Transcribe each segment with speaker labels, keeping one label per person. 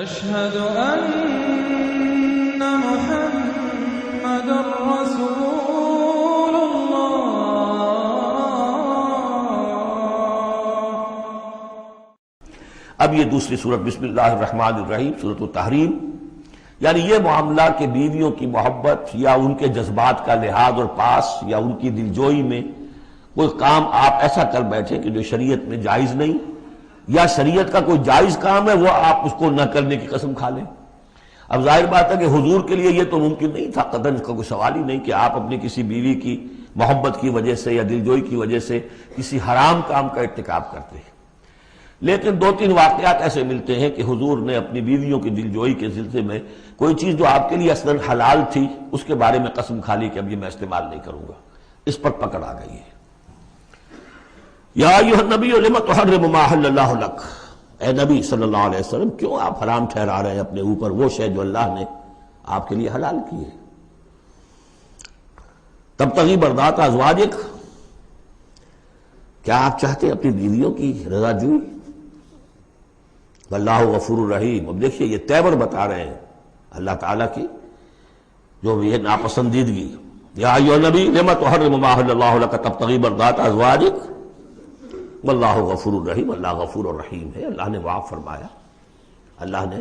Speaker 1: أشهد أن محمد رسول الله.
Speaker 2: اب یہ دوسری سورت بسم اللہ الرحمن الرحیم سورۃ التحریم، یعنی یہ معاملہ کہ بیویوں کی محبت یا ان کے جذبات کا لحاظ اور پاس یا ان کی دلجوئی میں کوئی کام آپ ایسا کر بیٹھے کہ جو شریعت میں جائز نہیں، یا شریعت کا کوئی جائز کام ہے وہ آپ اس کو نہ کرنے کی قسم کھا لیں۔ اب ظاہر بات ہے کہ حضور کے لیے یہ تو ممکن نہیں تھا، قطعاً اس کا کوئی سوال ہی نہیں کہ آپ اپنی کسی بیوی کی محبت کی وجہ سے یا دلجوئی کی وجہ سے کسی حرام کام کا ارتکاب کرتے ہیں۔ لیکن دو تین واقعات ایسے ملتے ہیں کہ حضور نے اپنی بیویوں کی دلجوئی کے سلسلے میں کوئی چیز جو آپ کے لیے اصلاً حلال تھی اس کے بارے میں قسم کھا لی کہ اب یہ میں استعمال نہیں کروں گا، اس پر پکڑ آ گئی ہے۔ یا ایھا النبی لم تحرم ما احل اللہ لک، اے نبی صلی اللہ علیہ وسلم کیوں آپ حرام ٹھہرا رہے ہیں اپنے اوپر وہ شے جو اللہ نے آپ کے لیے حلال کی ہے۔ تبتغی مرضات ازواجک، کیا آپ چاہتے ہیں اپنی بیویوں کی رضا جوئی؟ واللہ غفور الرحیم۔ اب دیکھیے یہ تیور بتا رہے ہیں اللہ تعالیٰ کی جو یہ ناپسندیدگی۔ یا ایھا النبی لم تحرم ما احل اللہ لک تبتغی مرضات ازواجک واللہ غفور الرحیم، اللہ غفور الرحیم ہے، اللہ نے معاف فرمایا، اللہ نے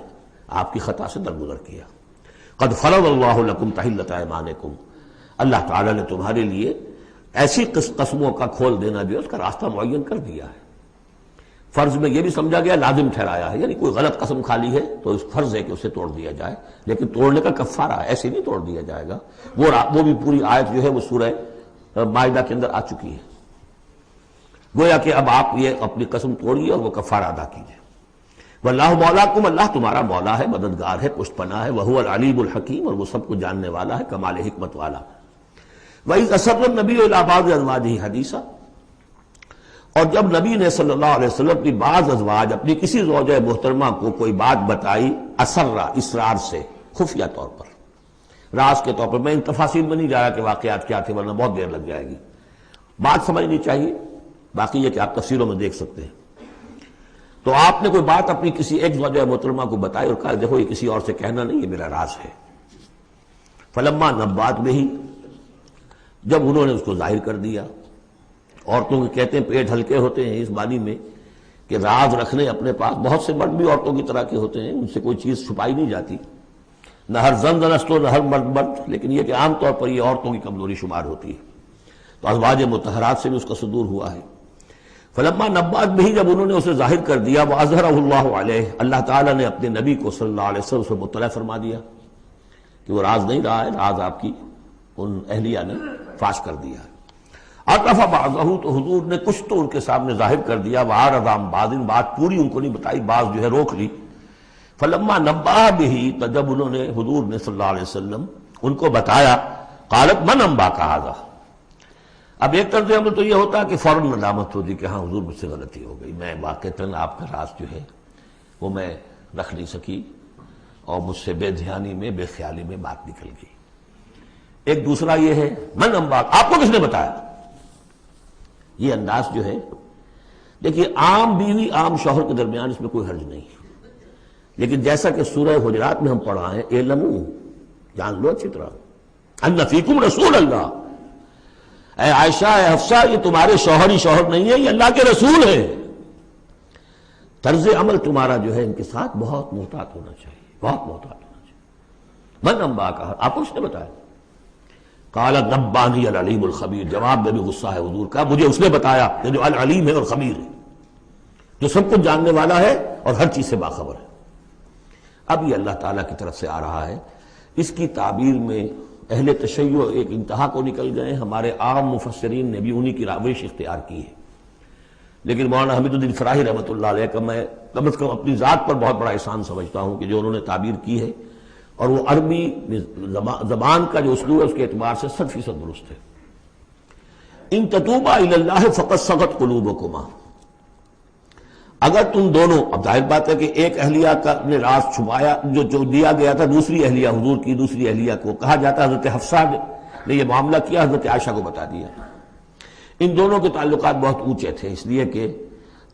Speaker 2: آپ کی خطا سے درگزر کیا۔ قد فرض اللہ لکم تحلۃ ایمانکم، اللہ تعالیٰ نے تمہارے لیے ایسی قسموں کا کھول دینا جو اس کا راستہ معین کر دیا ہے۔ فرض میں یہ بھی سمجھا گیا لازم ٹھہرایا ہے، یعنی کوئی غلط قسم کھا لی ہے تو اس فرض ہے کہ اسے توڑ دیا جائے، لیکن توڑنے کا کفارہ ہے، ایسے نہیں توڑ دیا جائے گا۔ وہ بھی پوری آیت جو ہے وہ سورہ مائدہ کے اندر آ چکی ہے، گویا کہ اب آپ یہ اپنی قسم توڑیے اور وہ کفارہ ادا کیجیے۔ واللہ مولاکم، اللہ تمہارا مولا ہے، مددگار ہے، پشت پناہ ہے، وہو العلیم الحکیم، اور وہ سب کو جاننے والا ہے، کمال حکمت والا۔ وَإِذْ أَسَرَّ النَّبِيُّ إِلَىٰ بَعْضِ أَزْوَاجِهِ حَدِيثًا، اور جب نبی نے صلی اللہ علیہ وسلم اپنی بعض ازواج، اپنی کسی زوجہ محترمہ کو کوئی بات بتائی، اسرہ اسرار سے، خفیہ طور پر، راز کے طور پر، میں ان تفاصیل میں نہیں جا رہا کہ واقعات کیا تھے ورنہ بہت دیر لگ جائے گی، بات سمجھنی چاہیے، باقی یہ کہ آپ تفسیروں میں دیکھ سکتے ہیں۔ تو آپ نے کوئی بات اپنی کسی ایک زوجہ محترمہ کو بتائی اور کہا دیکھو یہ کسی اور سے کہنا نہیں، یہ میرا راز ہے۔ فلما نبات بہ، جب انہوں نے اس کو ظاہر کر دیا، عورتوں کے کہتے ہیں پیٹ ہلکے ہوتے ہیں اس معنی میں کہ راز رکھنے اپنے پاس، بہت سے مرد بھی عورتوں کی طرح کے ہوتے ہیں، ان سے کوئی چیز چھپائی نہیں جاتی، نہ ہر زن زنست نہ ہر مرد مرد، لیکن یہ کہ عام طور پر یہ عورتوں کی کمزوری شمار ہوتی ہے۔ تو ازواج مطہرات سے بھی اس کا صدور ہوا ہے۔ فلما نبأت بہ، جب انہوں نے اسے ظاہر کر دیا، وأظہرہ اللہ علیہ، اللہ تعالیٰ نے اپنے نبی کو صلی اللہ علیہ وسلم سے مطلع فرما دیا کہ وہ راز نہیں رہا ہے، راز آپ کی ان اہلیہ نے فاش کر دیا ہے۔ عطف بعضہ، تو حضور نے کچھ تو ان کے سامنے ظاہر کر دیا، وأعرض عن بعض، بات پوری ان کو نہیں بتائی، بعض جو ہے روک لی۔ فلما نبأ بہ، تو جب انہوں نے حضور نے صلی اللہ علیہ وسلم ان کو بتایا، قالت من انباک ھذا، اب ایک طرز عمل تو یہ ہوتا ہے کہ فوراً ندامت ہوتی کہ ہاں حضور مجھ سے غلطی ہو گئی، میں واقعتاً آپ کا راز جو ہے وہ میں رکھ نہیں سکی اور مجھ سے بے دھیانی میں بے خیالی میں بات نکل گئی۔ ایک دوسرا یہ ہے من انباک، آپ کو کس نے بتایا؟ یہ انداز جو ہے، دیکھیے عام بیوی عام شوہر کے درمیان اس میں کوئی حرج نہیں، لیکن جیسا کہ سورہ حجرات میں ہم پڑھا ہے، اعلموا، جان لو اچھی طرح، ان فیکم رسول اللہ، اے عائشہ اے حفصہ یہ تمہارے شوہر ہی شوہر نہیں ہے، یہ اللہ کے رسول ہے۔ طرز عمل تمہارا جو ہے ان کے ساتھ بہت محتاط ہونا چاہیے، بہت محتاط ہونا چاہیے۔ من انباک، آپ کو اس نے بتایا؟ قال نبانی العلیم الخبیر، جواب میں بھی غصہ ہے حضور کا، مجھے اس نے بتایا کہ جو العلیم ہے اور خبیر ہے، جو سب کچھ جاننے والا ہے اور ہر چیز سے باخبر ہے۔ اب یہ اللہ تعالیٰ کی طرف سے آ رہا ہے، اس کی تعبیر میں اہل تشیع ایک انتہا کو نکل گئے، ہمارے عام مفسرین نے بھی انہی کی روش اختیار کی ہے، لیکن مولانا حمید الدین فراہی رحمۃ اللہ علیہ کا میں کم از کم اپنی ذات پر بہت بڑا احسان سمجھتا ہوں کہ جو انہوں نے تعبیر کی ہے، اور وہ عربی زبان کا جو اسلوب ہے اس کے اعتبار سے 100% درست ہے۔ ان تتوبا الی اللہ فقد صغت قلوبکما، اگر تم دونوں، اب ظاہر بات ہے کہ ایک اہلیہ کا نے راز چھپایا جو دیا گیا تھا دوسری اہلیہ، حضور کی دوسری اہلیہ کو کہا جاتا ہے، حضرت حفصہ نے یہ معاملہ کیا، حضرت عائشہ کو بتا دیا۔ ان دونوں کے تعلقات بہت اونچے تھے، اس لیے کہ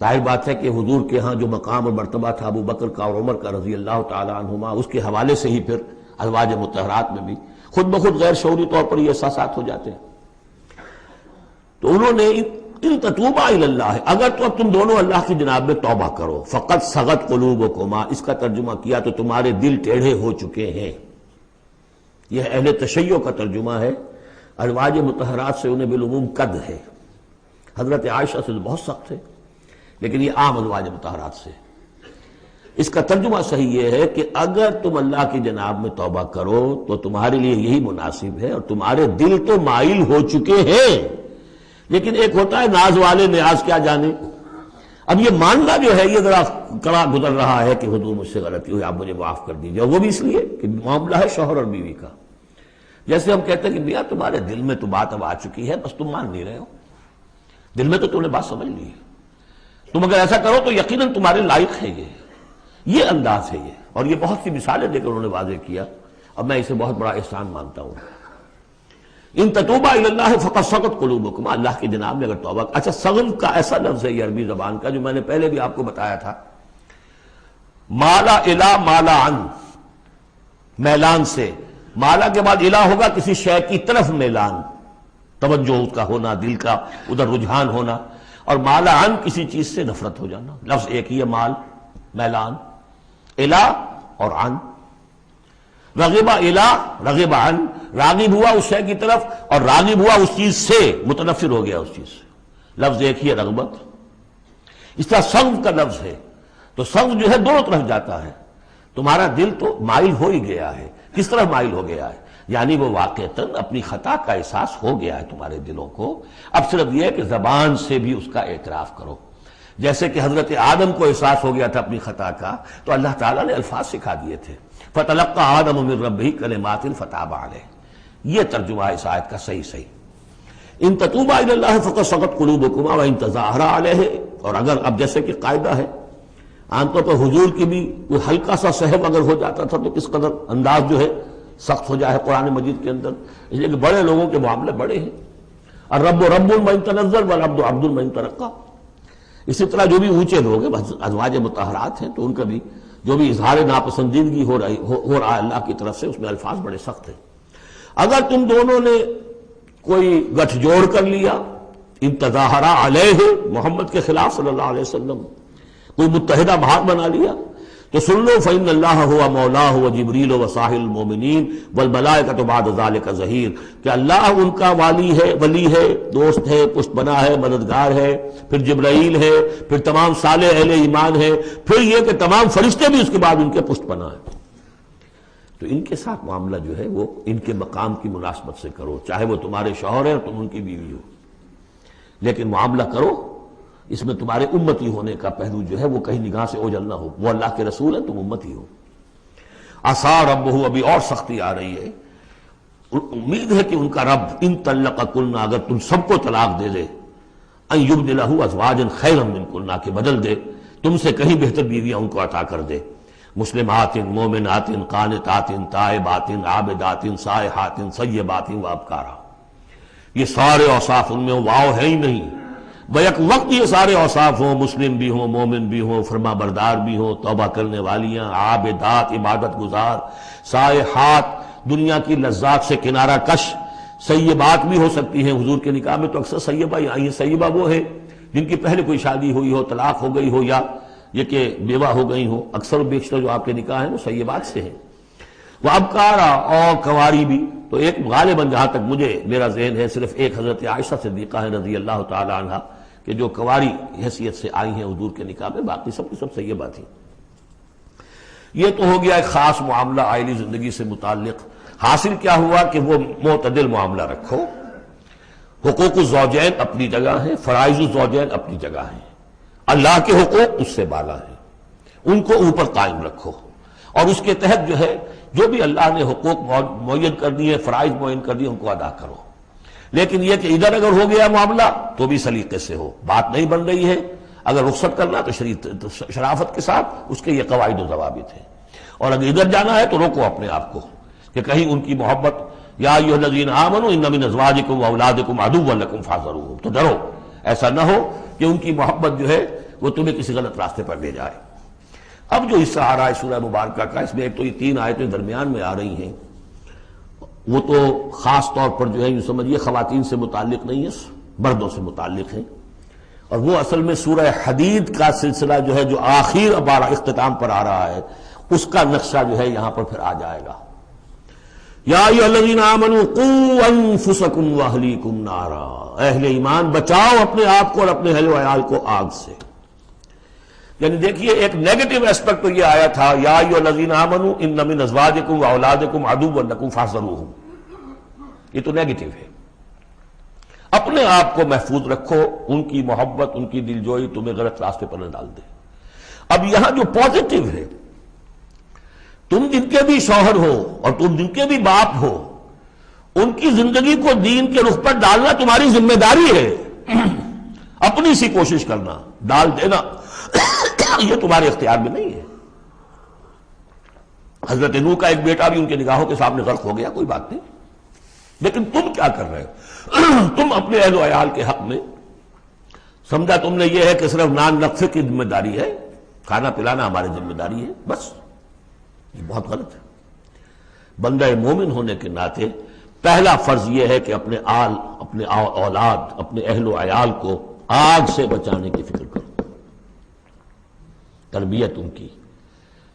Speaker 2: ظاہر بات ہے کہ حضور کے ہاں جو مقام اور مرتبہ تھا ابو بکر کا اور عمر کا رضی اللہ تعالی عنہما، اس کے حوالے سے ہی پھر ازواج مطہرات میں بھی خود بخود غیر شعوری طور پر یہ احساسات ہو جاتے ہیں۔ تو انہوں نے ان تتوبا الی اللہ، اگر تو اب تم دونوں اللہ کی جناب میں توبہ کرو، فقط صغت قلوبکما، اس کا ترجمہ کیا تو تمہارے دل ٹیڑھے ہو چکے ہیں۔ یہ اہل تشیع کا ترجمہ ہے، ازواج مطہرات سے انہیں بالعموم قد ہے، حضرت عائشہ سے بہت سخت ہے، لیکن یہ عام ازواج مطہرات سے۔ اس کا ترجمہ صحیح یہ ہے کہ اگر تم اللہ کی جناب میں توبہ کرو تو تمہارے لیے یہی مناسب ہے، اور تمہارے دل تو مائل ہو چکے ہیں، لیکن ایک ہوتا ہے ناز والے نیاز کیا جانے۔ اب یہ ماننا جو ہے یہ ذرا کڑا گزر رہا ہے کہ حضور مجھ سے غلطی ہوئی، آپ مجھے معاف کر دیجیے، وہ بھی اس لیے کہ معاملہ ہے شوہر اور بیوی کا۔ جیسے ہم کہتے ہیں کہ میاں تمہارے دل میں تو بات اب آ چکی ہے، بس تم مان نہیں رہے ہو، دل میں تو تم نے بات سمجھ لی ہے، تم اگر ایسا کرو تو یقیناً تمہارے لائق ہے، یہ انداز ہے یہ۔ اور یہ بہت سی مثالیں دے کر انہوں نے واضح کیا، اب میں اسے بہت بڑا احسان مانتا ہوں۔ ان تتوبا الی اللہ فقد صغت قلوبکما، اللہ کی جناب میں اگر توبہ۔ اچھا، صغن کا ایسا لفظ ہے یہ عربی زبان کا جو میں نے پہلے بھی آپ کو بتایا تھا، مالا الا مالا عن، میلان سے، مالا کے بعد الا ہوگا کسی شے کی طرف میلان، توجہ اس کا ہونا، دل کا ادھر رجحان ہونا، اور مالا عن کسی چیز سے نفرت ہو جانا، لفظ ایک ہی ہے، مال، میلان، الا اور عن۔ رغب الا، رغب عن، راغب ہوا اس شے کی طرف اور راغب ہوا اس چیز سے، متنفر ہو گیا اس چیز سے، لفظ ایک ہی ہے، رغبت۔ اس طرح صغب کا لفظ ہے، تو صغب جو ہے دونوں طرف جاتا ہے، تمہارا دل تو مائل ہو ہی گیا ہے۔ کس طرح مائل ہو گیا ہے؟ یعنی وہ واقعتاً اپنی خطا کا احساس ہو گیا ہے تمہارے دلوں کو، اب صرف یہ ہے کہ زبان سے بھی اس کا اعتراف کرو۔ جیسے کہ حضرت آدم کو احساس ہو گیا تھا اپنی خطا کا، تو اللہ تعالیٰ نے الفاظ سکھا دیے تھے، فَتَلَقَّى آدَمُ مِن رَبِّهِ كَلِمَاتٍ فَتَابَ عَلَيْهِ۔ یہ ترجمہ ہے اس آیت کا صحیح۔ ان تتوبا الی اللہ فقد صغت قلوبکما وان تظاہرا علیہ، اور اگر اب جیسے کہ قاعدہ ہے، عام طور پر حضور کی بھی کوئی ہلکا سا سہو اگر ہو جاتا تھا تو کس قدر انداز جو ہے سخت ہو جائے قرآن مجید کے اندر، اس لیے کہ بڑے لوگوں کے معاملے بڑے ہیں، الرب رب من تنزل والعبد عبد من ترقى۔ اسی طرح جو بھی اونچے لوگ ہیں ازواج مطہرات ہیں، تو ان کا بھی جو بھی اظہار ناپسندیدگی ہو رہا ہے اللہ کی طرف سے، اس میں الفاظ بڑے سخت ہیں۔ اگر تم دونوں نے کوئی گٹھ جوڑ کر لیا، ان تظاہرا علیہ، محمد کے خلاف صلی اللہ علیہ وسلم، کوئی متحدہ بھاگ بنا لیا، تو سن لو فإن اللہ هو مولاه وجبریل وصالح المؤمنین والملائکۃ بعد ذلک ظہیر، کہ اللہ ان کا ولی ہے، دوست ہے، پشت بنا ہے، مددگار ہے، پھر جبرائیل ہے، پھر تمام صالح اہل ایمان ہے، پھر یہ کہ تمام فرشتے بھی اس کے بعد ان کے پشت بنا ہے۔ تو ان کے ساتھ معاملہ جو ہے وہ ان کے مقام کی مناسبت سے کرو، چاہے وہ تمہارے شوہر ہیں اور تم ان کی بیوی ہو، لیکن معاملہ کرو اس میں تمہارے امتی ہونے کا پہلو جو ہے وہ کہیں نگاہ سے اوجھل نہ ہو، وہ اللہ کے رسول ہیں، تم امتی ہو۔ عسیٰ ربہ، ابھی اور سختی آ رہی ہے، امید ہے کہ ان کا رب ان طلقکن، اگر تم سب کو طلاق دے دے، ان یبدلہ ازواجا خیرا منکن، کہ بدل دے تم سے کہیں بہتر بیویاں ان کو عطا کر دے، مسلمات مومنات قانتات تائبات عابدات سائحات سیبات وابکارا۔ یہ سارے اوصاف ان میں واو ہے ہی نہیں، بیک وقت یہ سارے اوصاف ہوں، مسلم بھی ہوں، مومن بھی ہوں، فرما بردار بھی ہوں، توبہ کرنے والیاں، عابدات عبادت گزار، سائحات دنیا کی لذات سے کنارہ کش، سیبات بھی ہو سکتی ہیں۔ حضور کے نکاح میں تو اکثر سیبہ ہی آئی ہیں۔ سیبہ وہ ہے جن کی پہلے کوئی شادی ہوئی ہو، طلاق ہو گئی ہو، یا یہ کہ بیوہ ہو گئی ہو، اکثر و بیشتر جو آپ کے نکاح ہیں وہ سیبات سے ہیں۔ وہ ابکارا، اور کنواری بھی، تو ایک غالباً جہاں تک مجھے میرا ذہن ہے صرف ایک حضرت عائشہ صدیقہ ہے رضی اللہ تعالی عنہ کہ جو کنواری حیثیت سے آئی ہیں حضور کے نکاح میں، باقی سب کی سب سیبہ تھیں۔ یہ تو ہو گیا ایک خاص معاملہ عائلی زندگی سے متعلق۔ حاصل کیا ہوا کہ وہ معتدل معاملہ رکھو، حقوق الزوجین اپنی جگہ ہیں، فرائض الزوجین اپنی جگہ ہیں، اللہ کے حقوق اس سے بالا ہیں، ان کو اوپر قائم رکھو، اور اس کے تحت جو ہے جو بھی اللہ نے حقوق معین کر دیے، فرائض معین کر دیے، ان کو ادا کرو۔ لیکن یہ کہ ادھر اگر ہو گیا معاملہ تو بھی سلیقے سے ہو، بات نہیں بن رہی ہے، اگر رخصت کرنا تو شرافت کے ساتھ، اس کے یہ قواعد و ضوابط ہیں، اور اگر ادھر جانا ہے تو روکو اپنے آپ کو کہ کہیں ان کی محبت، یا ایھا الذین آمنوا ان من ازواجکم واولادکم عدوا لکم فاحذروہم، تو ڈرو ایسا نہ ہو کہ ان کی محبت جو ہے وہ تمہیں کسی غلط راستے پر لے جائے۔ اب جو حصہ آ رہا ہے سورہ مبارکہ کا، اس میں ایک تو یہ 3 آیتیں درمیان میں آ رہی ہیں، وہ تو خاص طور پر جو ہے یوں سمجھیے خواتین سے متعلق نہیں ہے، مردوں سے متعلق ہیں، اور وہ اصل میں سورہ حدید کا سلسلہ جو ہے جو آخر اب اختتام پر آ رہا ہے، اس کا نقشہ جو ہے یہاں پر پھر آ جائے گا۔ یا ایھا الذین آمنوا قوا انفسکم واہلیکم نارا، اہل ایمان بچاؤ اپنے آپ کو اور اپنے اہل و عیال کو آگ سے۔ یعنی دیکھیے ایک نیگیٹو اسپیکٹ تو یہ آیا تھا، یا ایھا الذین آمنوا ان من ازواجکم واولادکم عدوا لکم فاحذروہم، یہ تو نیگیٹو ہے۔ اپنے آپ کو محفوظ رکھو، ان کی محبت ان کی دلجوئی تمہیں غلط راستے پر نہ ڈال دے۔ اب یہاں جو پازیٹو ہے، تم جن کے بھی شوہر ہو اور تم جن کے بھی باپ ہو، ان کی زندگی کو دین کے رخ پر ڈالنا تمہاری ذمہ داری ہے۔ اپنی سی کوشش کرنا، ڈال دینا یہ تمہارے اختیار میں نہیں ہے۔ حضرت نوح کا ایک بیٹا بھی ان کے نگاہوں کے سامنے غرق ہو گیا، کوئی بات نہیں، لیکن تم کیا کر رہے ہو؟ تم اپنے اہل و عیال کے حق میں سمجھا تم نے یہ ہے کہ صرف نان نقصے کی ذمہ داری ہے، کھانا پلانا ہماری ذمہ داری ہے، بس۔ یہ بہت غلط ہے۔ بندہ مومن ہونے کے ناطے پہلا فرض یہ ہے کہ اپنے آل، اپنے اولاد، اپنے اہل و عیال کو آگ سے بچانے کی فکر کرو، تربیت ان کی،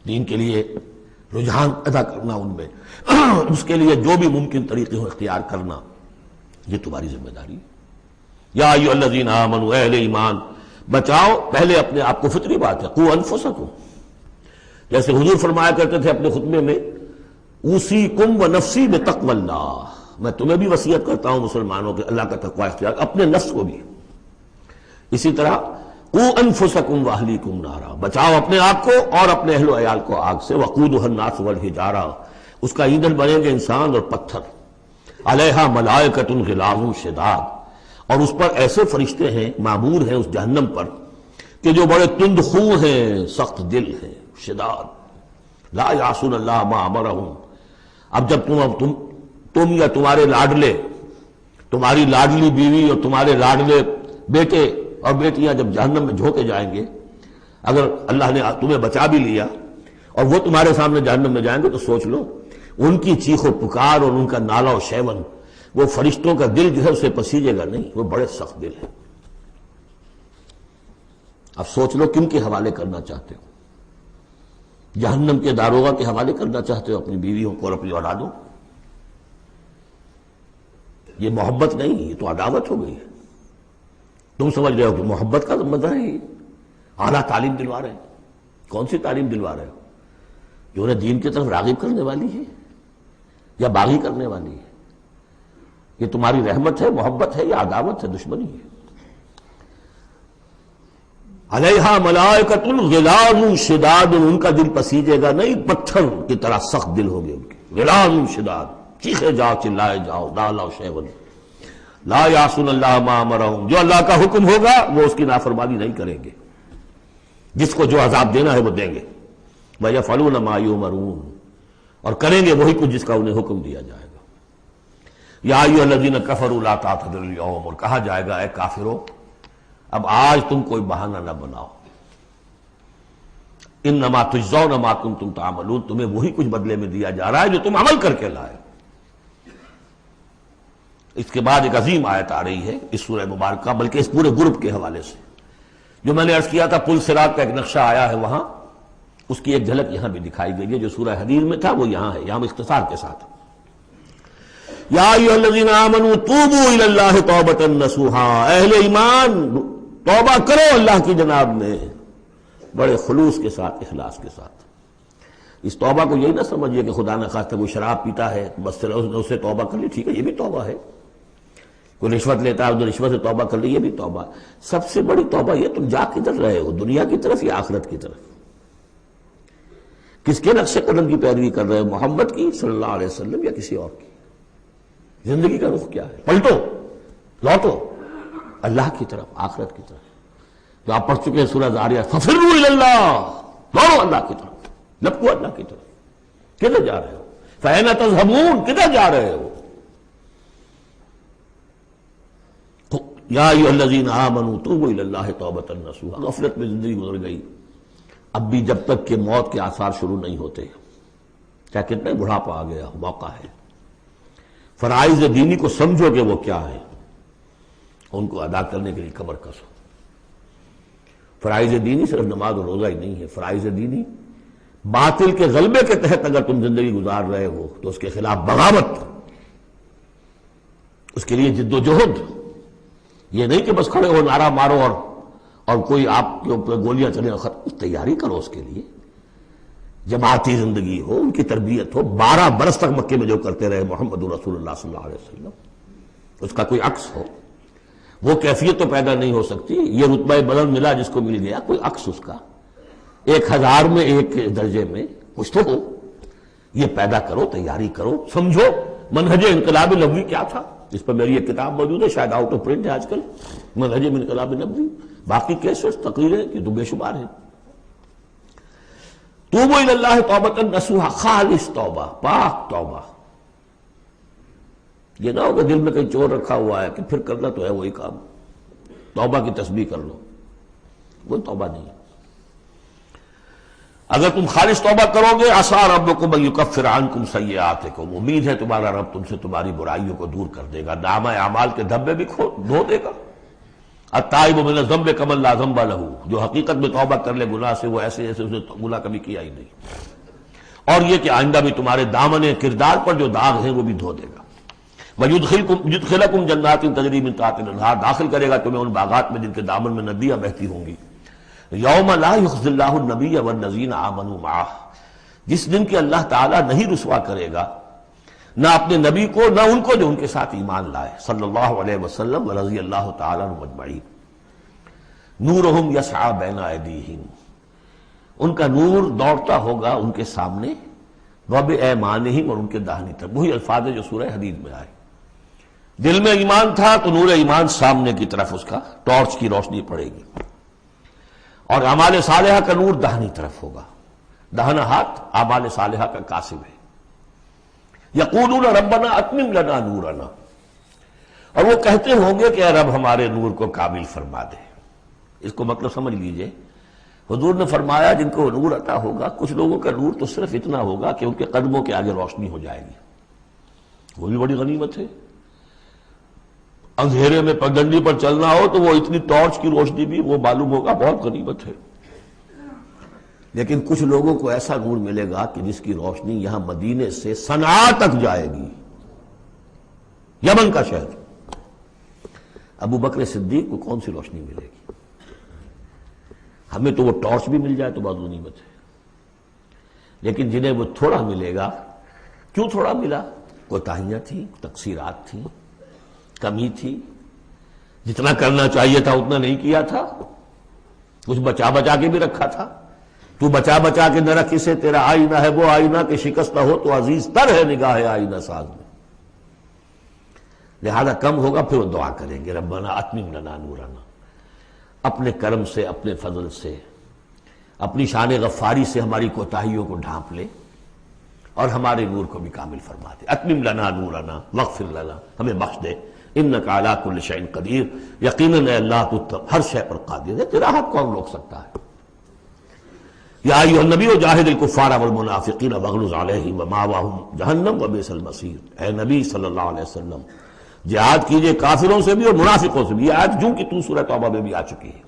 Speaker 2: دین کے لیے رجحان ادا کرنا ان میں، اس کے لیے جو بھی ممکن طریقے ہو اختیار کرنا، یہ تمہاری ذمہ داری ہے۔ یا ایھا الذین آمنوا، اہل ایمان بچاؤ پہلے اپنے آپ کو، فطری بات ہے، قوا انفسکم، جیسے حضور فرمایا کرتے تھے اپنے خطبے میں، اوصیکم ونفسی بتقوی اللہ، میں تمہیں بھی وصیت کرتا ہوں مسلمانوں کے اللہ کا تقوی اختیار، اپنے نفس کو بھی۔ اسی طرح قوا انفسکم واہلیکم نارا، بچاؤ اپنے آپ کو اور اپنے اہل و عیال کو آگ سے، وقودھا الناس والحجارہ، اس کا ایندھن بنیں گے انسان اور پتھر، علیہا ملائکۃ غلاظ شداد، اور اس پر ایسے فرشتے ہیں معمور ہیں اس جہنم پر کہ جو بڑے تند خو ہیں، سخت دل ہیں، شداد، لا یعصون اللہ ما امرہم۔ اب جب تم یا تمہارے لاڈلے، تمہاری لاڈلی بیوی اور تمہارے لاڈلے بیٹے اور بیٹیاں جب جہنم میں جھونکے جائیں گے، اگر اللہ نے تمہیں بچا بھی لیا اور وہ تمہارے سامنے جہنم میں جائیں گے، تو سوچ لو ان کی چیخ و پکار اور ان کا نالا و شیون، وہ فرشتوں کا دل جو ہے اسے پسیجے گا نہیں، وہ بڑے سخت دل ہیں۔ اب سوچ لو کن کے حوالے کرنا چاہتے ہو؟ جہنم کے داروغہ کے حوالے کرنا چاہتے ہو اپنی بیویوں کو اور اپنی اولادوں؟ یہ محبت نہیں، یہ تو عداوت ہو گئی ہے۔ تم سمجھ رہے ہو کہ محبت کا مزہ ہے، یہ اعلیٰ تعلیم دلوا رہے ہیں۔ کون سی تعلیم دلوا رہے ہو؟ جو انہیں دین کی طرف راغب کرنے والی ہے یا باغی کرنے والی ہے؟ یہ تمہاری رحمت ہے، محبت ہے یا عداوت ہے، دشمنی ہے؟ علیہا ملائکۃ غلاظ شداد، ان کا دل پسیجے گا نہیں، پتھر کی طرح سخت دل ہوگے ان کے، غلاظ شداد، چیخے جاؤ چلائے جاؤ، نالا و شیون، لا یعصون اللہ ما امرہم، جو اللہ کا حکم ہوگا وہ اس کی نافرمانی نہیں کریں گے، جس کو جو عذاب دینا ہے وہ دیں گے، وَيَفْعَلُونَ مَا يُؤْمَرُونَ، اور کریں گے وہی کچھ جس کا انہیں حکم دیا جائے گا۔ یا ایھا الذین کفروا لا تعتذروا اليوم، اور کہا جائے گا اے کافرو اب آج تم کوئی بہانہ نہ بناؤ، انما تجزون ما کنتم تعملون، تمہیں وہی کچھ بدلے میں دیا جا رہا ہے جو تم عمل کر کے لائے۔ اس کے بعد ایک عظیم آیت آ رہی ہے اس سورہ مبارکہ، بلکہ اس پورے گروپ کے حوالے سے، جو میں نے عرض کیا تھا پل صراط کا ایک نقشہ آیا ہے وہاں، اس کی ایک جھلک یہاں بھی دکھائی گئی ہے، جو سورہ حدید میں تھا وہ یہاں ہے، یہاں اختصار کے ساتھ۔ یا ایھا الذین آمنوا توبوا الی اللہ توبۃ نصوحا، اہل ایمان توبہ کرو اللہ کی جناب میں بڑے خلوص کے ساتھ، اخلاص کے ساتھ۔ اس توبہ کو یہی نہ سمجھیے کہ خدا نہ خواستہ کوئی شراب پیتا ہے بس اسے توبہ کر لی، ٹھیک ہے یہ بھی توبہ ہے، کوئی رشوت لیتا ہے رشوت سے توبہ کر لی، یہ بھی توبہ۔ سب سے بڑی توبہ یہ تم جا کدھر رہے ہو، دنیا کی طرف یا آخرت کی طرف؟ کس کے نقش قدم کی پیروی کر رہے ہو، محمد کی صلی اللہ علیہ وسلم یا کسی اور کی؟ زندگی کا رخ کیا ہے؟ پلٹو، لوٹو اللہ کی طرف، آخرت کی طرف۔ جو آپ پڑھ چکے ہیں سورہ ذاریات، ففروا الی اللہ، دوڑو اللہ کی طرف، لپکو اللہ کی طرف۔ کدھر جا رہے ہو؟ فأین تذهبون، کدھر جا رہے ہو؟ یا ایھا الذین آمنوا توبوا الی اللہ توبۃ نصوحا. غفلت میں زندگی گزر گئی، اب بھی جب تک کہ موت کے آثار شروع نہیں ہوتے، چاہے کتنے بڑھاپا آ گیا، موقع ہے. فرائض دینی کو سمجھو کہ وہ کیا ہے، ان کو ادا کرنے کے لیے کمر کسو. فرائض دینی صرف نماز و روزہ ہی نہیں ہے. فرائض دینی باطل کے غلبے کے تحت اگر تم زندگی گزار رہے ہو تو اس کے خلاف بغاوت، اس کے لیے جد و جہد. یہ نہیں کہ بس کھڑے ہو نعرہ مارو اور کوئی آپ کے اوپر گولیاں چلیں. تیاری کرو اس کے لیے، جماعتی زندگی ہو، ان کی تربیت ہو. 12 برس تک مکے میں جو کرتے رہے محمد رسول اللہ صلی اللہ علیہ وسلم، اس کا کوئی عکس ہو. وہ کیفیت تو پیدا نہیں ہو سکتی. یہ رتبہ بلند ملا جس کو مل گیا، کوئی عکس اس کا 1000 میں ایک درجے میں کچھ تو ہو. یہ پیدا کرو، تیاری کرو، سمجھو منہج انقلاب نبوی کیا تھا. اس پر میری ایک کتاب موجود ہے، شاید آؤٹ آف پرنٹ ہے آج کل، منہج انقلاب نبوی. باقی کیسز تقریریں کی تو بے شمار ہیں. توبوا الی اللہ توبۃ نصوحا، خالص توبہ، پاک توبہ. یہ نہ ہوگا دل میں کہیں چور رکھا ہوا ہے کہ پھر کرنا تو ہے وہی کام، توبہ کی تسبیح کر لو، وہ توبہ نہیں. اگر تم خالص توبہ کرو گے، عسیٰ ربکم ان یکفر عنکم سیئاتکم، امید ہے تمہارا رب تم سے تمہاری برائیوں کو دور کر دے گا، نامہ اعمال کے دھبے بھی دھو دے گا. التائب من الذنب کمن لا ذنب لہ، جو حقیقت میں توبہ کر لے گناہ سے، وہ ایسے جیسے اس نے گناہ کبھی کیا ہی نہیں. اور یہ کہ آئندہ بھی تمہارے دامن کردار پر جو داغ ہیں وہ بھی دھو دے گا. وَيُدْخِلَكُمْ جَنَّاتٍ تَجْرِي مِن تَحْتِهَا الْأَنْهَارُ، داخل کرے گا تمہیں ان باغات میں جن کے دامن میں ندیاں بہتی ہوں گی. یوم لا یخزی اللہ النبی والذین آمنوا معہ، جس دن کہ اللہ تعالیٰ نہیں رسوا کرے گا نہ اپنے نبی کو نہ ان کو جو ان کے ساتھ ایمان لائے، صلی اللہ علیہ وسلم ورضی اللہ تعالیٰ عنہم اجمعین. نورہم یسعی بین ایدیہم، ان کا نور دوڑتا ہوگا ان کے سامنے، وبایمانہم، اور ان کے داہنی طرف. وہی الفاظ ہے جو سورہ حدید میں آئے. دل میں ایمان تھا تو نور ایمان سامنے کی طرف اس کا ٹارچ کی روشنی پڑے گی، اور اعمال صالحہ کا نور داہنی طرف ہوگا. داہنا ہاتھ اعمال صالحہ کا قاسم ہے. یقولون ربنا اتمم لنا نورنا، اور وہ کہتے ہوں گے کہ اے رب ہمارے نور کو کامل فرما دے. اس کو مطلب سمجھ لیجئے، حضور نے فرمایا جن کو نور عطا ہوگا، کچھ لوگوں کا نور تو صرف اتنا ہوگا کہ ان کے قدموں کے آگے روشنی ہو جائے گی. وہ بھی بڑی غنیمت ہے. اندھیرے میں پگڈنڈی پر چلنا ہو تو وہ اتنی ٹارچ کی روشنی بھی وہ معلوم ہوگا بہت غنیمت ہے. لیکن کچھ لوگوں کو ایسا نور ملے گا کہ جس کی روشنی یہاں مدینے سے صنعاء تک جائے گی، یمن کا شہر. ابو بکر صدیق کو کون سی روشنی ملے گی؟ ہمیں تو وہ ٹارچ بھی مل جائے تو بہت غنیمت ہے. لیکن جنہیں وہ تھوڑا ملے گا، کیوں تھوڑا ملا؟ کوتاہیاں تھیں، تقصیرات تھیں، کمی تھی، جتنا کرنا چاہیے تھا اتنا نہیں کیا تھا، کچھ بچا بچا کے بھی رکھا تھا. تو بچا بچا کے نہ رکھ اسے، تیرا آئینہ ہے وہ آئینہ کہ شکستہ ہو تو عزیز تر ہے نگاہ آئینہ ساز میں. لہذا کم ہوگا پھر وہ دعا کریں گے ربنا اتمم لنا نورنا. اپنے کرم سے، اپنے فضل سے، اپنی شان غفاری سے ہماری کوتاہیوں کو ڈھانپ لے اور ہمارے نور کو بھی کامل فرما دے. اتمم لنا نورنا واغفر لنا، ہمیں بخش دے. انک علی کل شیء قدیر، یقیناً اے اللہ تو ہر شے پر قادر ہے، تیرا ہاتھ کون روک سکتا ہے. یا ایھا النبی جاہد الکفار والمنافقین واغلظ علیہم ومأواہم جہنم وبئس المصیر. اے نبی صلی اللہ علیہ وسلم، جہاد کیجئے کافروں سے بھی اور منافقوں سے بھی. یہ آیت جو کہ تو سورہ توبہ میں بھی آ چکی ہے.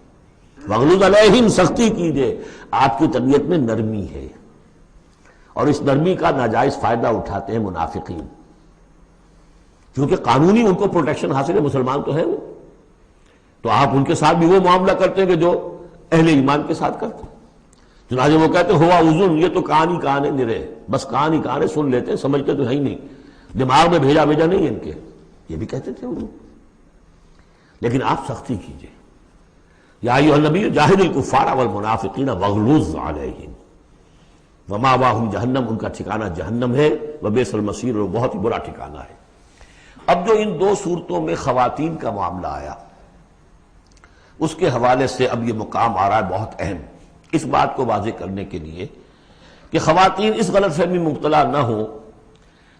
Speaker 2: واغلظ علیہم، سختی کیجئے. آپ کی طبیعت میں نرمی ہے، اور اس نرمی کا ناجائز فائدہ اٹھاتے ہیں منافقین، کیونکہ قانونی ان کو پروٹیکشن حاصل ہے، مسلمان تو ہے وہ، تو آپ ان کے ساتھ بھی وہ معاملہ کرتے ہیں کہ جو اہل ایمان کے ساتھ کرتے ہیں. چنانچہ وہ کہتے ہیں ہوا اذن، یہ تو کان ہی کان ہے نرے، بس کان ہی کان ہے، سن لیتے ہیں، سمجھتے تو ہے ہی نہیں، دماغ میں بھیجا نہیں ہے ان کے. یہ بھی کہتے تھے وہ. لیکن آپ سختی کیجئے. یا ایھا النبی جاہد الکفار والمنافقین واغلظ علیہم ومأواہم جہنم، ان کا ٹھکانہ جہنم ہے، وبئس المصیر، اور بہت ہی برا ٹھکانہ ہے. اب جو ان دو صورتوں میں خواتین کا معاملہ آیا، اس کے حوالے سے اب یہ مقام آ رہا ہے بہت اہم، اس بات کو واضح کرنے کے لیے کہ خواتین اس غلط فہمی میں مبتلا نہ ہو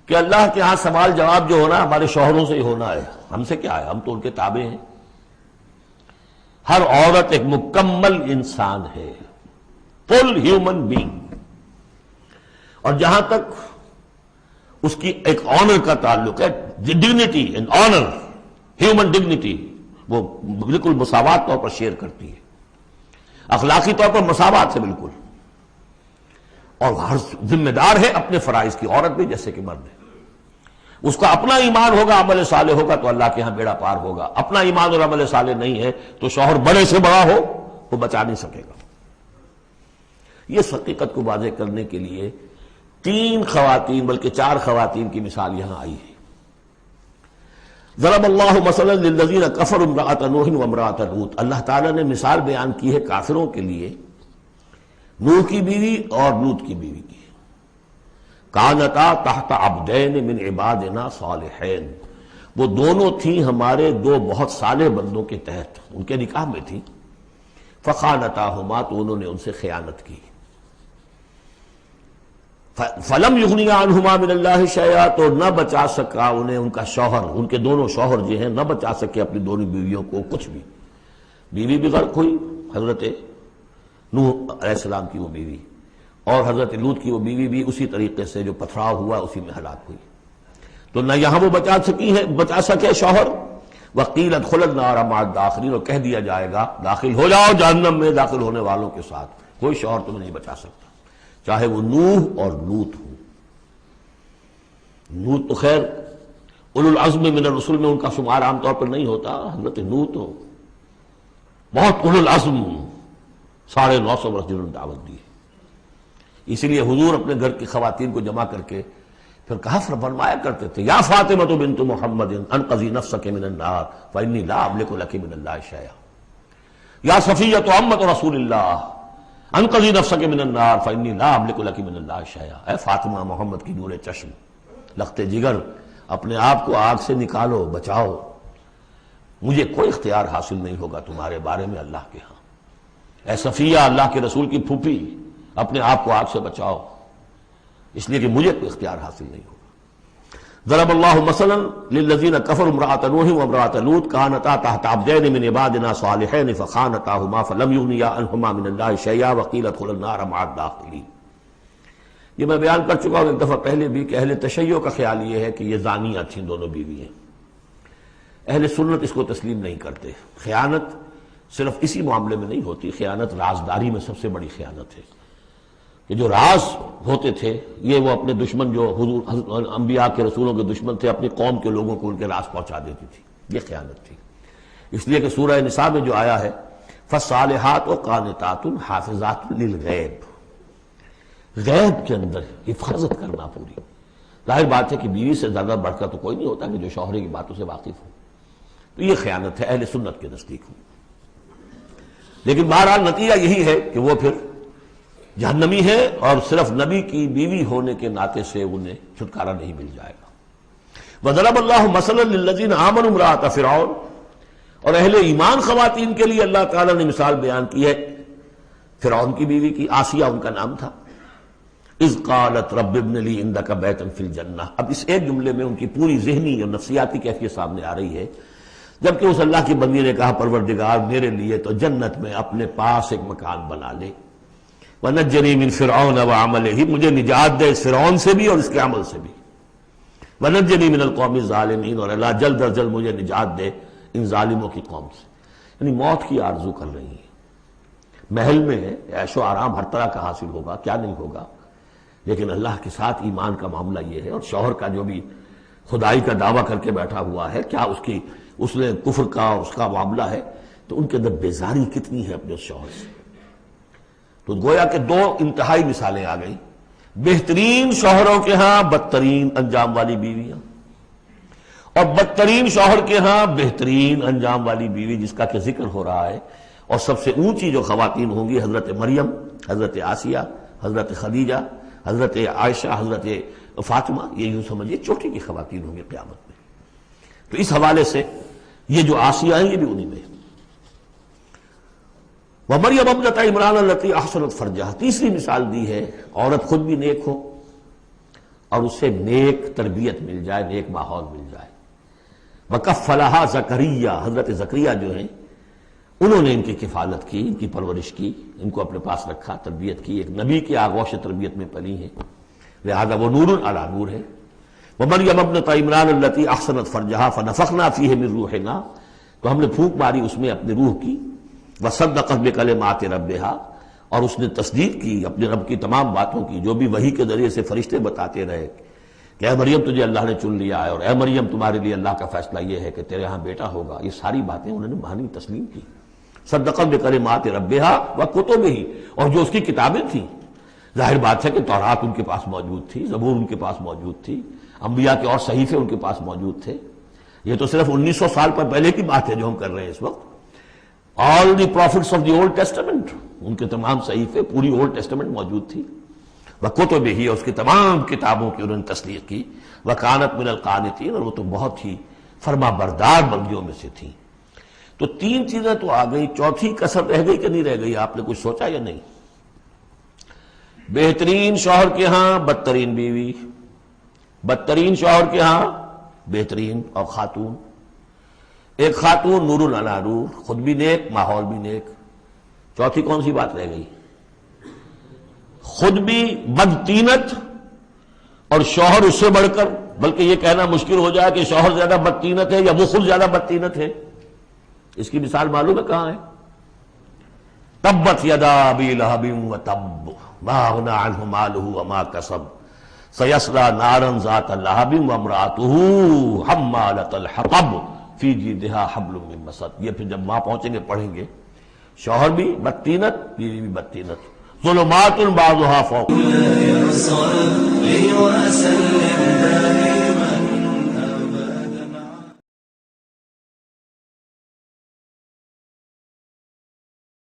Speaker 2: کہ اللہ کے ہاں سوال جواب جو ہونا ہمارے شوہروں سے ہی ہونا ہے، ہم سے کیا ہے، ہم تو ان کے تابع ہیں. ہر عورت ایک مکمل انسان ہے، فل ہیومن بینگ. اور جہاں تک اس کی ایک آنر کا تعلق ہے، dignity and honour, human dignity, وہ بالکل مساوات طور پر شیئر کرتی ہے، اخلاقی طور پر مساوات ہے بالکل. اور ہر ذمہ دار ہے اپنے فرائض کی، عورت بھی جیسے کہ مرد ہے. اس کا اپنا ایمان ہوگا، عمل صالح ہوگا تو اللہ کے ہاں بیڑا پار ہوگا. اپنا ایمان اور عمل صالح نہیں ہے تو شوہر بڑے سے بڑا ہو وہ بچا نہیں سکے گا. یہ حقیقت کو واضح کرنے کے لیے 3 خواتین بلکہ 4 خواتین کی مثال یہاں آئی ہے. ضرب اللہ مثلا للذین کفروا امرأۃ نوح وامرأۃ لوط. اللہ تعالیٰ نے مثال بیان کی ہے کافروں کے لیے نوح کی بیوی اور لوط کی بیوی کی. کانتا تحت عبدین من عبادنا صالحین، وہ دونوں تھیں ہمارے 2 بہت صالح بندوں کے تحت، ان کے نکاح میں تھی. فخانتاہما، تو انہوں نے ان سے خیانت کی. فلم یغنیا عنہما من اللہ شیئا، تو نہ بچا سکا انہیں ان کا شوہر، ان کے دونوں شوہر جو ہیں نہ بچا سکے اپنی دونوں بیویوں کو کچھ بھی. بیوی بھی غرق ہوئی، حضرت نوح علیہ السلام کی وہ بیوی، اور حضرت لوط کی وہ بیوی بھی اسی طریقے سے جو پتھراؤ ہوا اسی میں ہلاک ہوئی. تو نہ یہاں وہ بچا سکے شوہر. وقیل ادخلوا النار مع الداخلین، اور کہہ دیا جائے گا داخل ہو جاؤ جہنم میں داخل ہونے والوں کے ساتھ، کوئی شوہر تمہیں نہیں بچا سکتا، چاہے وہ نوح اور لوط ہوں. لوط تو خیر اولو العزم من الرسل میں ان کا شمار عام طور پر نہیں ہوتا، حضرت نوح تو بہت اولو العزم 950 برس جنہوں نے دعوت دی. اسی لیے حضور اپنے گھر کی خواتین کو جمع کر کے پھر کہا فرمایا کرتے تھے، یا فاطمہ بنت محمد انقذی نفسک من النار فانی لا املک لک من اللہ شیئا، یا صفیہ عمۃ رسول اللہ انقذی نفسک من النار فانی لا املک لک من اللہ شیئا. اے فاطمہ، محمد کی نور چشم، لخت جگر، اپنے آپ کو آگ سے نکالو، بچاؤ، مجھے کوئی اختیار حاصل نہیں ہوگا تمہارے بارے میں اللہ کے ہاں. اے صفیہ، اللہ کے رسول کی پھوپھی، اپنے آپ کو آگ سے بچاؤ، اس لیے کہ مجھے کوئی اختیار حاصل نہیں ہوگا. ضرب اللہ مثلا للذین کفروا امرأۃ نوح وامرأۃ لوط کانتا تحت عبدین من عبادنا صالحین فخانتاہما فلم یغنیا عنہما من اللہ شیئا وقیل ادخلوا النار مع الداخلین. یہ میں بیان کر چکا ہوں ایک دفعہ پہلے بھی کہ اہل تشیع کا خیال یہ ہے کہ یہ زانیہ تھیں دونوں بیوییں. اہل سنت اس کو تسلیم نہیں کرتے. خیانت صرف اسی معاملے میں نہیں ہوتی، خیانت رازداری میں سب سے بڑی خیانت ہے کہ جو راز ہوتے تھے یہ وہ اپنے دشمن، جو حضور انبیاء کے رسولوں کے دشمن تھے، اپنی قوم کے لوگوں کو ان کے راز پہنچا دیتی تھی. یہ خیانت تھی. اس لیے کہ سورہ نساء میں جو آیا ہے فالصالحات قانتات حافظات للغیب، غیب کے اندر حفاظت کرنا پوری. ظاہر بات ہے کہ بیوی سے زیادہ بڑھ کر تو کوئی نہیں ہوتا کہ جو شوہر کی باتوں سے واقف ہو. تو یہ خیانت ہے اہل سنت کے نزدیک. لیکن بہرحال نتیجہ یہی ہے کہ وہ پھر جہنمی ہے، اور صرف نبی کی بیوی ہونے کے ناطے سے انہیں چھٹکارا نہیں مل جائے گا. وضرب اللہ مثلا للذین آمنوا امرأۃ فرعون، اور اہل ایمان خواتین کے لیے اللہ تعالیٰ نے مثال بیان کی ہے فرعون کی بیوی کی، آسیہ ان کا نام تھا. اذ قالت رب ابن لی عندک بیتا فی الجنہ. اب اس ایک جملے میں ان کی پوری ذہنی اور نفسیاتی کیفیت سامنے آ رہی ہے. جبکہ اس اللہ کی بندی نے کہا پروردگار میرے لیے تو جنت میں اپنے پاس ایک مکان بنا لے، وَنَجَّنِي مِن فِرْعَوْنَ وَعَمَلِهِ، مجھے نجات دے اس فرعون سے بھی اور اس کے عمل سے بھی. وَنَجَّنِي مِنَ الْقَوْمِ الظَّالِمِينَ، اور اللہ جلد از جلد مجھے نجات دے ان ظالموں کی قوم سے. یعنی موت کی آرزو کر رہی ہیں. محل میں عیش و آرام ہر طرح کا حاصل ہوگا، کیا نہیں ہوگا، لیکن اللہ کے ساتھ ایمان کا معاملہ یہ ہے. اور شوہر کا جو بھی خدائی کا دعویٰ کر کے بیٹھا ہوا ہے، کیا اس نے کفر کا اور اس کا معاملہ ہے، تو ان کے اندر بیزاری کتنی ہے اپنے اس شوہر سے. تو گویا کہ 2 انتہائی مثالیں آ گئی. بہترین شوہروں کے ہاں بدترین انجام والی بیویاں، اور بدترین شوہر کے ہاں بہترین انجام والی بیوی جس کا کہ ذکر ہو رہا ہے. اور سب سے اونچی جو خواتین ہوں گی حضرت مریم، حضرت آسیہ، حضرت خدیجہ، حضرت عائشہ، حضرت فاطمہ، یہ یوں سمجھیے چوٹی کی خواتین ہوں گی قیامت میں. تو اس حوالے سے یہ جو آسیہ ہیں یہ بھی انہی میں. وَمَرْيَمَ ابْنَتَ عِمْرَانَ الَّتِي أَحْصَنَتْ فَرْجَهَا، تیسری مثال دی ہے عورت خود بھی نیک ہو اور اسے نیک تربیت مل جائے، نیک ماحول مل جائے. وَكَفَّلَهَا زَكَرِيَّا، حضرت زکریا جو ہیں انہوں نے ان کی کفالت کی، ان کی پرورش کی، ان کو اپنے پاس رکھا، تربیت کی، ایک نبی کی آغوش تربیت میں پلی ہیں، لہذا وہ نور علی نور ہے۔ ومریم ابنۃ عمران التی احسنت فرجہا فنفخنا فیہ من روحنا، تو ہم نے پھونک ماری اس میں اپنے روح کی، وصدقت بکلمات ربہا، اور اس نے تصدیق کی اپنے رب کی تمام باتوں کی، جو بھی وحی کے ذریعے سے فرشتے بتاتے رہے کہ اے مریم تجھے اللہ نے چن لیا ہے، اور اے مریم تمہارے لیے اللہ کا فیصلہ یہ ہے کہ تیرے ہاں بیٹا ہوگا، یہ ساری باتیں انہوں نے مانی تسلیم کی۔ صدقت بکلمات ربہا وکتبہ، اور جو اس کی کتابیں تھیں، ظاہر بات ہے کہ تورات ان کے پاس موجود تھی، زبور ان کے پاس موجود تھی، انبیاء کے اور صحیفے ان کے پاس موجود تھے۔ یہ تو صرف 1900 سال پر پہلے کی بات ہے جو ہم کر رہے ہیں اس وقت۔ All the prophets of the old testament, ان کے تمام صحیفے، پوری اولڈ ٹیسٹمنٹ موجود تھی۔ وکتبہ، اور اس کی تمام کتابوں کی انہوں نے تصدیق کی۔ وکانت من القانتین، اور وہ تو بہت ہی فرما بردار بندیوں میں سے تھیں۔ تو تین چیزیں تو آ گئی، چوتھی کسر رہ گئی کہ نہیں رہ گئی؟ آپ نے کچھ سوچا یا نہیں؟ بہترین شوہر کے ہاں بدترین بیوی، بدترین شوہر کے ہاں بہترین اور خاتون، ایک خاتون نور علی نور، خود بھی نیک، ماحول بھی نیک۔ چوتھی کون سی بات رہ گئی؟ خود بھی بدتینت اور شوہر اس سے بڑھ کر، بلکہ یہ کہنا مشکل ہو جائے کہ شوہر زیادہ بدتینت ہے یا وہ خود زیادہ بدتینت ہے۔ اس کی مثال معلوم ہے کہاں ہے؟ تبت یدا ابی لہب وتب ما اغنی عنہ مالہ وما کسب سیصلی نارا ذات لہب وامرأتہ حمالۃ الحطب فی جیدہا حبل من مسد۔ یہ پھر جب وہاں پہنچیں گے پڑھیں گے، شوہر بھی بدتینت، بیوی بھی بدتینت، ظلمات بعضها فوق